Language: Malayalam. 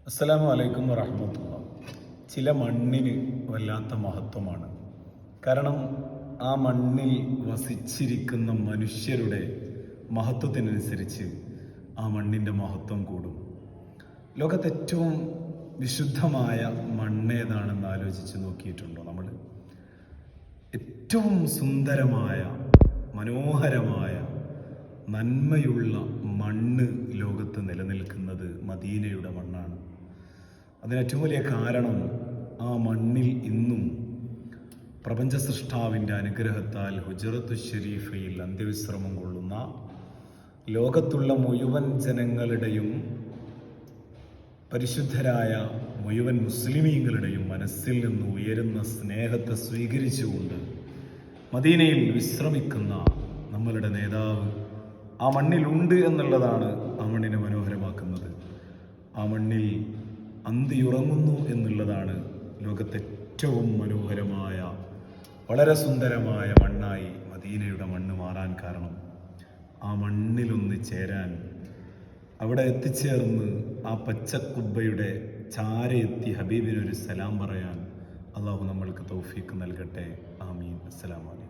അസ്സലാമു അലൈക്കും വറഹ്മത്തുള്ളാഹി. ചില മണ്ണിന് വല്ലാത്ത മഹത്വമാണ്. കാരണം ആ മണ്ണിൽ വസിച്ചിരിക്കുന്ന മനുഷ്യരുടെ മഹത്വത്തിനനുസരിച്ച് ആ മണ്ണിൻ്റെ മഹത്വം കൂടും. ലോകത്ത് ഏറ്റവും വിശുദ്ധമായ മണ്ണേതാണെന്ന് ആലോചിച്ച് നോക്കിയിട്ടുണ്ടോ നമ്മൾ? ഏറ്റവും സുന്ദരമായ മനോഹരമായ നന്മയുള്ള മണ്ണ് ലോകത്ത് നിലനിൽക്കുന്നത് മദീനയുടെ മണ്ണാണ്. അതിന് ഏറ്റവും വലിയ കാരണം ആ മണ്ണിൽ ഇന്നും പ്രപഞ്ച സൃഷ്ടാവിൻ്റെ അനുഗ്രഹത്താൽ ഹുജറത്തു ഷരീഫയിൽ അന്ത്യവിശ്രമം കൊള്ളുന്ന ലോകത്തുള്ള മുഴുവൻ ജനങ്ങളുടെയും പരിശുദ്ധരായ മുഴുവൻ മുസ്ലിമീങ്ങളുടെയും മനസ്സിൽ നിന്ന് ഉയരുന്ന സ്നേഹത്തെ സ്വീകരിച്ചുകൊണ്ട് മദീനയിൽ വിശ്രമിക്കുന്ന നമ്മളുടെ നേതാവ് ആ മണ്ണിലുണ്ട് എന്നുള്ളതാണ് ആ മണ്ണിനെ മനോഹരമാക്കുന്നത്. ആ മണ്ണിൽ അന്തിയുറങ്ങുന്നു എന്നുള്ളതാണ് ലോകത്തെ ഏറ്റവും മനോഹരമായ വളരെ സുന്ദരമായ മണ്ണായി മദീനയുടെ മണ്ണ് മാറാൻ കാരണം. ആ മണ്ണിലൊന്ന് ചേരാൻ, അവിടെ എത്തിച്ചേർന്ന് ആ പച്ചക്കുബ്ബയുടെ ചാരയെത്തി ഹബീബിനൊരു സലാം പറയാൻ അള്ളാഹു നമ്മൾക്ക് തൗഫീക്ക് നൽകട്ടെ. ആമീൻ. അസ്സലാമു അലൈക്കും.